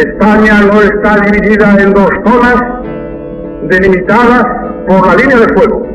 España no está dividida en dos zonas delimitadas por la línea de fuego.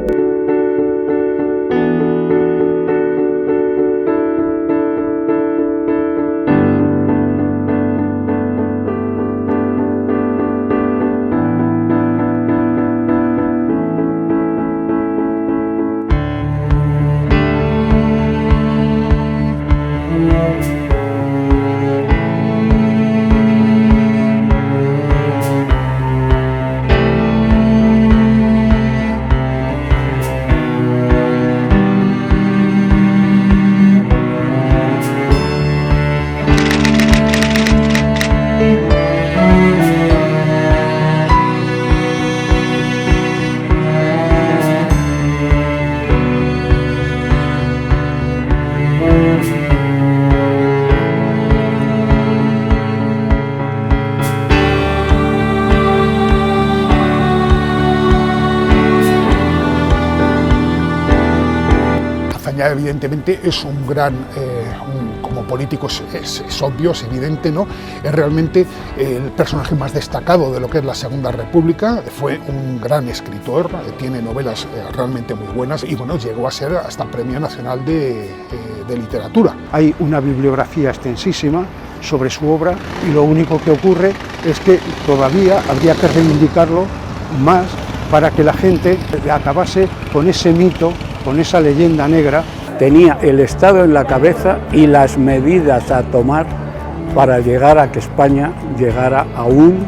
Evidentemente es un gran, como político es obvio, es evidente, ¿no? Es realmente el personaje más destacado de lo que es la Segunda República, fue un gran escritor, tiene novelas realmente muy buenas y bueno, llegó a ser hasta Premio Nacional de Literatura. Hay una bibliografía extensísima sobre su obra y lo único que ocurre es que todavía habría que reivindicarlo más para que la gente acabase con ese mito, con esa leyenda negra. Tenía el Estado en la cabeza y las medidas a tomar para llegar a que España llegara a un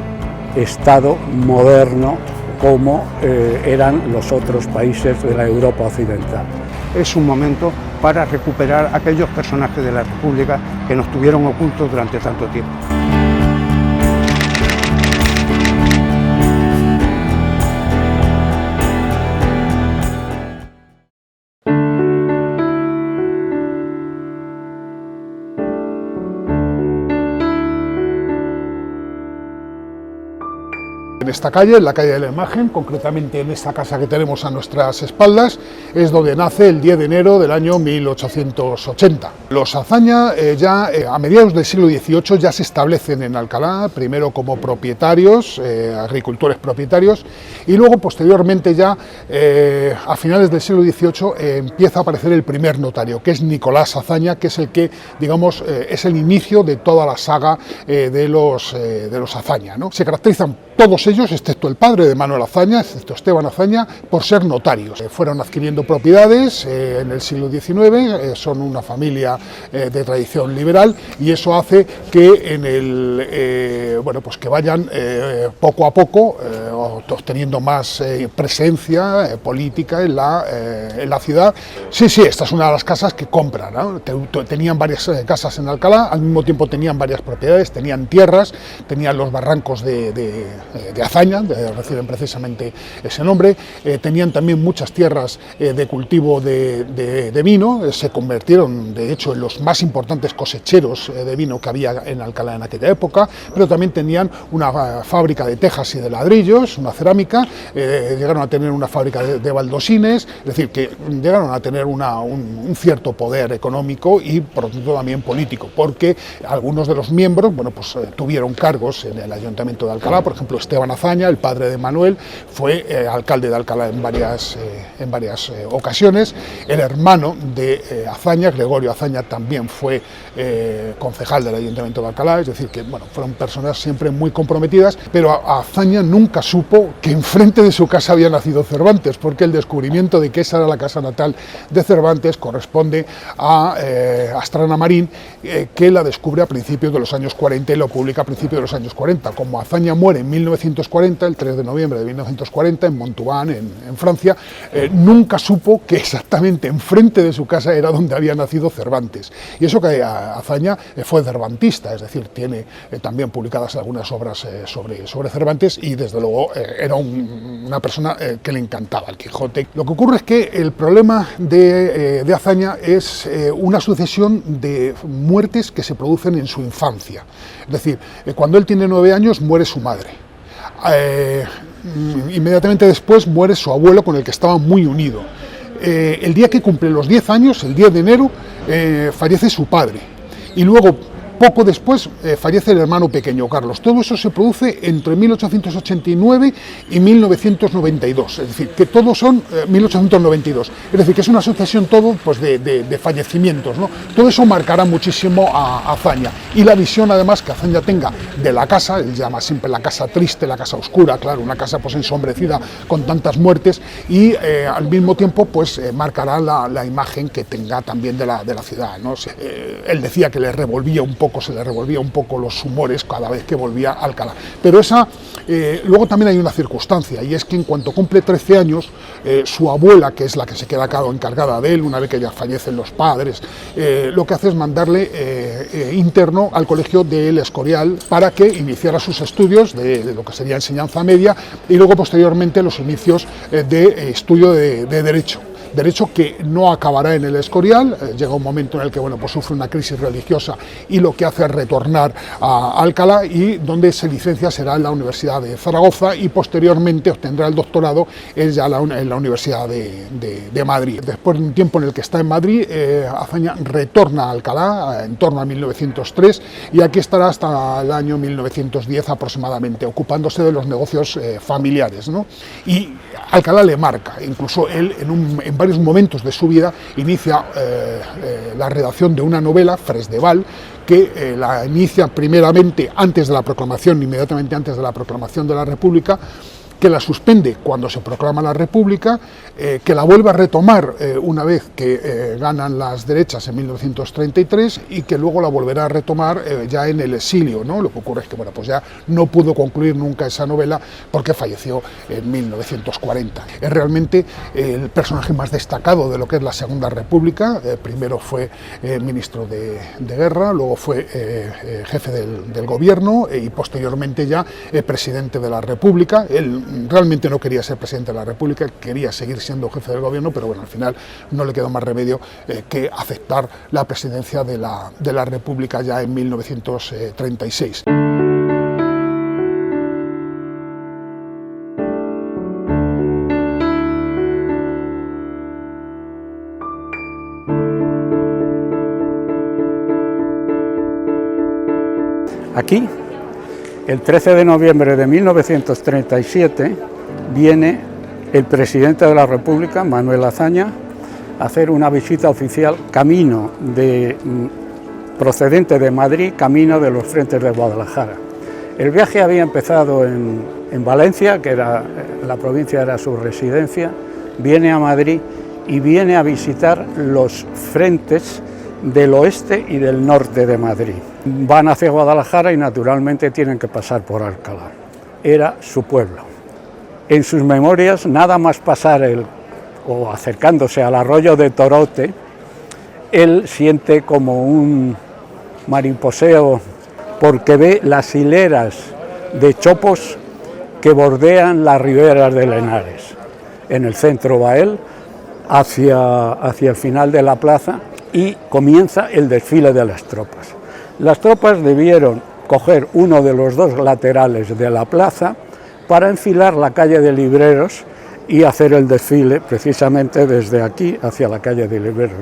Estado moderno como eran los otros países de la Europa occidental. Es un momento para recuperar aquellos personajes de la República que nos tuvieron ocultos durante tanto tiempo. En esta calle, en la calle de la Imagen, concretamente en esta casa que tenemos a nuestras espaldas, es donde nace el 10 de enero del año 1880. Los Azaña a mediados del siglo XVIII ya se establecen en Alcalá, primero como propietarios, agricultores propietarios, y luego posteriormente ya a finales del siglo XVIII empieza a aparecer el primer notario, que es Nicolás Azaña, que es el que, digamos, es el inicio de toda la saga de los Azaña, ¿no? Se caracterizan todos ellos, excepto el padre de Manuel Azaña, excepto Esteban Azaña, por ser notarios. Fueron adquiriendo propiedades en el siglo XIX, son una familia de tradición liberal y eso hace que que vayan poco a poco obteniendo más presencia política en la ciudad. Sí, esta es una de las casas que compran, ¿no? Tenían varias casas en Alcalá, al mismo tiempo tenían varias propiedades, tenían tierras, tenían los barrancos de Azaña, reciben precisamente ese nombre, tenían también muchas tierras de cultivo de vino, se convirtieron de hecho en los más importantes cosecheros de vino que había en Alcalá en aquella época, pero también tenían una fábrica de tejas y de ladrillos, una cerámica, llegaron a tener una fábrica de baldosines, es decir, que llegaron a tener un cierto poder económico y por lo tanto también político, porque algunos de los miembros tuvieron cargos en el Ayuntamiento de Alcalá. Por ejemplo, Esteban Azaña, el padre de Manuel, fue alcalde de Alcalá en varias ocasiones. El hermano de Azaña, Gregorio Azaña, también fue concejal del Ayuntamiento de Alcalá, es decir, que fueron personas siempre muy comprometidas, pero Azaña nunca supo que enfrente de su casa había nacido Cervantes, porque el descubrimiento de que esa era la casa natal de Cervantes corresponde a Astrana Marín, que la descubre a principios de los años 40 y lo publica a principios de los años 40. Como Azaña muere en 1940, el 3 de noviembre de 1940, en Montauban, en Francia, nunca supo que exactamente enfrente de su casa era donde había nacido Cervantes. Y eso que Azaña fue cervantista, es decir, tiene también publicadas algunas obras sobre Cervantes y desde luego era una persona que le encantaba el Quijote. Lo que ocurre es que el problema de Azaña es una sucesión de muertes que se producen en su infancia. Es decir, cuando él tiene 9 años muere su madre. Inmediatamente después muere su abuelo, con el que estaba muy unido. El día que cumple los 10 años, el 10 de enero, fallece su padre. Y luego, Poco después fallece el hermano pequeño, Carlos. Todo eso se produce entre 1889 y 1992, es decir, que todos son 1892, es decir, que es una sucesión todo pues, de fallecimientos, ¿no? Todo eso marcará muchísimo a Azaña, y la visión además que Azaña tenga de la casa, él llama siempre la casa triste, la casa oscura, claro, una casa pues ensombrecida con tantas muertes, y al mismo tiempo pues marcará la imagen que tenga también de la ciudad, ¿no? Él decía que se le revolvía un poco los humores cada vez que volvía a Alcalá. Pero luego también hay una circunstancia, y es que en cuanto cumple 13 años, su abuela, que es la que se queda encargada de él, una vez que ya fallecen los padres, lo que hace es mandarle interno al colegio del Escorial para que iniciara sus estudios de lo que sería enseñanza media, y luego posteriormente los inicios de estudio de Derecho que no acabará en el Escorial. Llega un momento en el que pues sufre una crisis religiosa y lo que hace es retornar a Alcalá, y donde se licencia será en la Universidad de Zaragoza, y posteriormente obtendrá el doctorado en la Universidad de Madrid. Después de un tiempo en el que está en Madrid, Azaña retorna a Alcalá en torno a 1903, y aquí estará hasta el año 1910 aproximadamente, ocupándose de los negocios familiares, ¿no? Y Alcalá le marca, incluso él en varios momentos de su vida inicia la redacción de una novela, Fresdeval, que la inicia primeramente inmediatamente antes de la proclamación de la República, que la suspende cuando se proclama la República, que la vuelve a retomar una vez que ganan las derechas en 1933, y que luego la volverá a retomar ya en el exilio, ¿no? Lo que ocurre es que pues ya no pudo concluir nunca esa novela porque falleció en 1940. Es realmente el personaje más destacado de lo que es la Segunda República. Primero fue ministro de Guerra, luego fue jefe del gobierno, y posteriormente ya presidente de la República. Él realmente no quería ser presidente de la República, quería seguir siendo jefe del gobierno, pero bueno, al final no le quedó más remedio que aceptar la presidencia de la República ya en 1936. Aquí, el 13 de noviembre de 1937, viene el presidente de la República, Manuel Azaña, a hacer una visita oficial procedente de Madrid, camino de los frentes de Guadalajara. El viaje había empezado en Valencia, que la provincia era su residencia, viene a Madrid y viene a visitar los frentes del oeste y del norte de Madrid. Van hacia Guadalajara y naturalmente tienen que pasar por Alcalá. Era su pueblo. En sus memorias, nada más pasar o acercándose al arroyo de Torote, él siente como un mariposeo porque ve las hileras de chopos que bordean las riberas de Henares. En el centro va él, hacia el final de la plaza, y comienza el desfile de las tropas. Las tropas debieron coger uno de los dos laterales de la plaza para enfilar la calle de Libreros y hacer el desfile precisamente desde aquí hacia la calle de Libreros.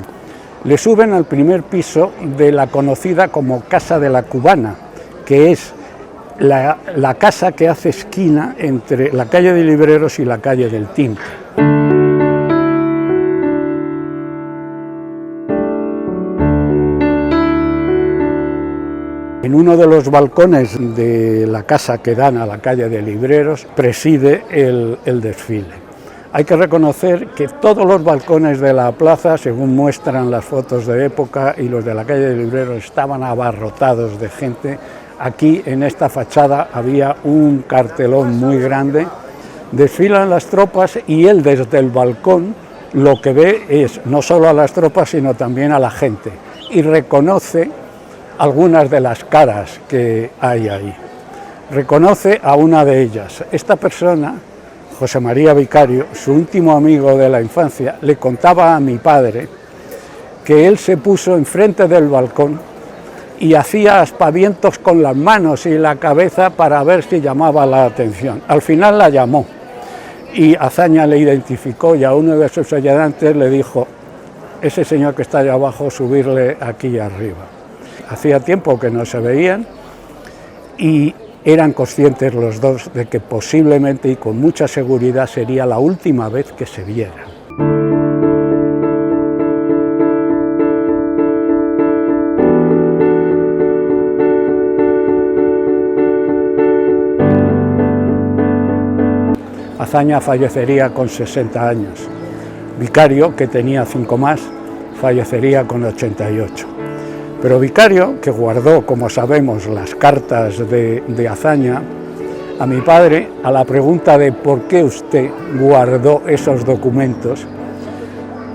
Le suben al primer piso de la conocida como Casa de la Cubana, que es la casa que hace esquina entre la calle de Libreros y la calle del Tinte. En uno de los balcones de la casa que dan a la calle de Libreros preside el desfile. Hay que reconocer que todos los balcones de la plaza, según muestran las fotos de época, y los de la calle de Libreros estaban abarrotados de gente. Aquí en esta fachada había un cartelón muy grande. Desfilan las tropas y él desde el balcón lo que ve es no solo a las tropas sino también a la gente, y reconoce algunas de las caras que hay ahí. Reconoce a una de ellas. Esta persona, José María Vicario, su íntimo amigo de la infancia, le contaba a mi padre que él se puso enfrente del balcón y hacía aspavientos con las manos y la cabeza para ver si llamaba la atención. Al final la llamó y Azaña le identificó, y a uno de sus ayudantes le dijo: ese señor que está allá abajo, subirle aquí arriba. hacía tiempo que no se veían y eran conscientes los dos de que posiblemente y con mucha seguridad sería la última vez que se vieran. Azaña fallecería con 60 años. Vicario, que tenía 5 más, fallecería con 88. Pero Vicario, que guardó, como sabemos, las cartas de Azaña, a mi padre, a la pregunta de por qué usted guardó esos documentos,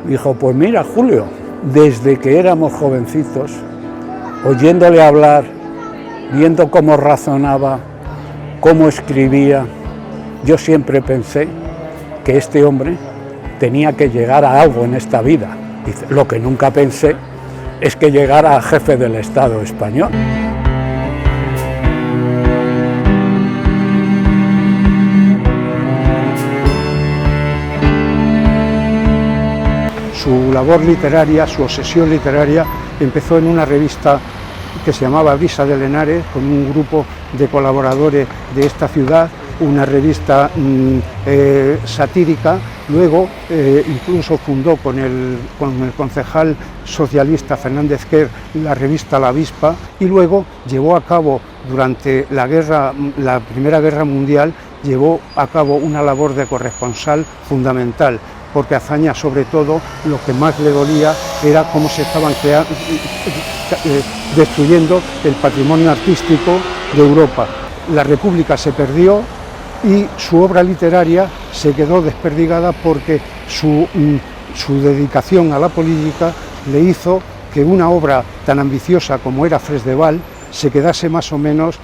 dijo, pues mira, Julio, desde que éramos jovencitos, oyéndole hablar, viendo cómo razonaba, cómo escribía, yo siempre pensé que este hombre tenía que llegar a algo en esta vida. Dice, lo que nunca pensé es que llegara a jefe del Estado español. Su labor literaria, su obsesión literaria, empezó en una revista que se llamaba Brisa de Lenares, con un grupo de colaboradores de esta ciudad, una revista satírica. Luego incluso fundó con el concejal socialista Fernández Quer la revista La Avispa, y luego llevó a cabo durante la Primera Guerra Mundial, llevó a cabo una labor de corresponsal fundamental, porque a Azaña, sobre todo, lo que más le dolía era cómo se estaban destruyendo el patrimonio artístico de Europa. La República se perdió y su obra literaria se quedó desperdigada porque su dedicación a la política le hizo que una obra tan ambiciosa como era Fresdeval se quedase más o menos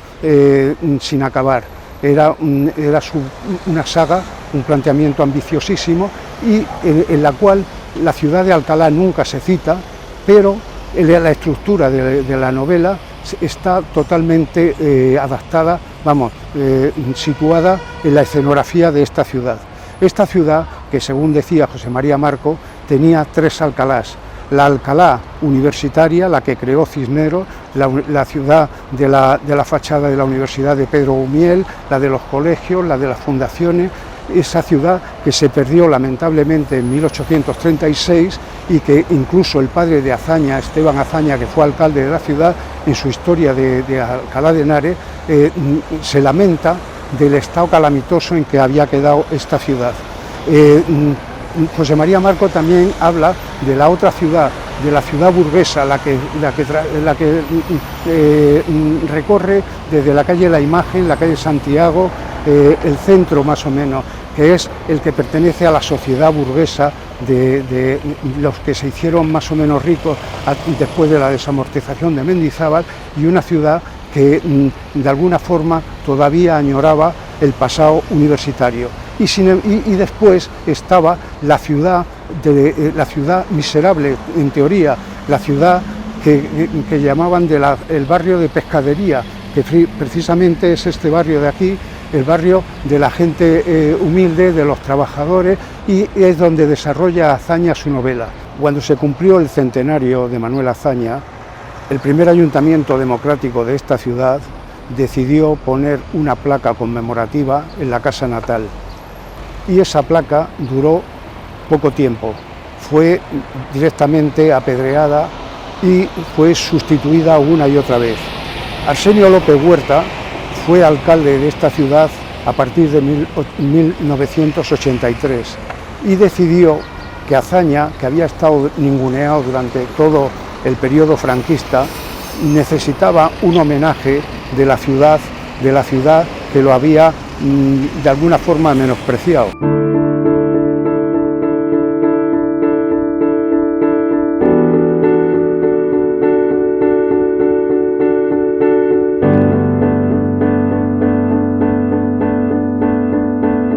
sin acabar. Era una saga, un planteamiento ambiciosísimo, y en la cual la ciudad de Alcalá nunca se cita, pero la estructura de la novela está totalmente adaptada, situada en la escenografía de esta ciudad. Esta ciudad, que según decía José María Marco, tenía 3 Alcalás. La Alcalá universitaria, la que creó Cisneros, la ciudad de la fachada de la Universidad de Pedro Gumiel, la de los colegios, la de las fundaciones, esa ciudad que se perdió lamentablemente en 1836 y que incluso el padre de Azaña, Esteban Azaña, que fue alcalde de la ciudad, en su historia de Alcalá de Henares, se lamenta del estado calamitoso en que había quedado esta ciudad. José María Marco también habla de la otra ciudad, de la ciudad burguesa, la que recorre desde la calle La Imagen, la calle Santiago, el centro más o menos, que es el que pertenece a la sociedad burguesa de los que se hicieron más o menos ricos después de la desamortización de Mendizábal, y una ciudad que de alguna forma todavía añoraba el pasado universitario. Y después estaba la ciudad miserable, en teoría, la ciudad que llamaban el barrio de Pescadería, que precisamente es este barrio de aquí, el barrio de la gente humilde, de los trabajadores, y es donde desarrolla Azaña su novela. Cuando se cumplió el centenario de Manuel Azaña, el primer ayuntamiento democrático de esta ciudad decidió poner una placa conmemorativa en la casa natal. Y esa placa duró poco tiempo, fue directamente apedreada y fue sustituida una y otra vez. Arsenio López Huerta fue alcalde de esta ciudad a partir de 1983 y decidió que Azaña, que había estado ninguneado durante todo el periodo franquista, necesitaba un homenaje de la ciudad que lo había de alguna forma menospreciado.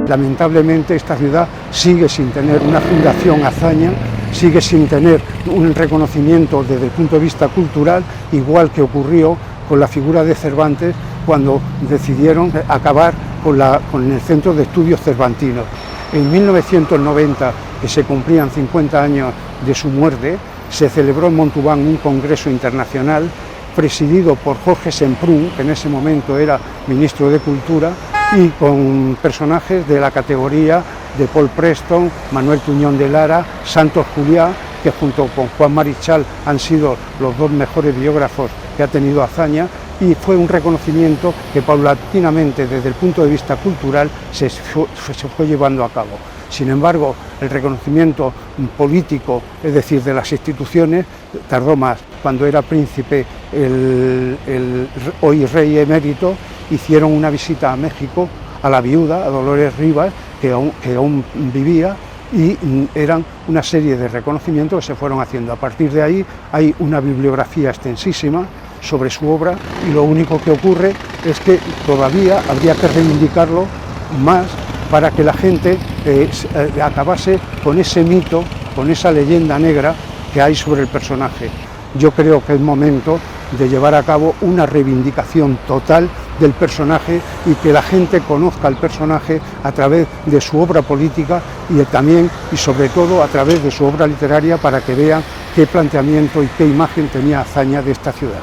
Lamentablemente esta ciudad sigue sin tener una fundación Azaña, sigue sin tener un reconocimiento desde el punto de vista cultural, igual que ocurrió con la figura de Cervantes cuando decidieron acabar con el Centro de Estudios Cervantinos. En 1990, que se cumplían 50 años de su muerte, se celebró en Montauban un congreso internacional presidido por Jorge Semprún, que en ese momento era ministro de Cultura, y con personajes de la categoría de Paul Preston, Manuel Tuñón de Lara, Santos Juliá, que junto con Juan Marichal han sido los dos mejores biógrafos que ha tenido Azaña, y fue un reconocimiento que paulatinamente desde el punto de vista cultural se fue llevando a cabo. Sin embargo, el reconocimiento político, es decir, de las instituciones, tardó más. Cuando era príncipe, el hoy rey emérito, hicieron una visita a México, a la viuda, a Dolores Rivas, que aún vivía, y eran una serie de reconocimientos que se fueron haciendo. A partir de ahí hay una bibliografía extensísima sobre su obra, y lo único que ocurre es que todavía habría que reivindicarlo más para que la gente acabase con ese mito, con esa leyenda negra que hay sobre el personaje. Yo creo que es momento de llevar a cabo una reivindicación total del personaje y que la gente conozca al personaje a través de su obra política y también y sobre todo a través de su obra literaria, para que vean qué planteamiento y qué imagen tenía Azaña de esta ciudad.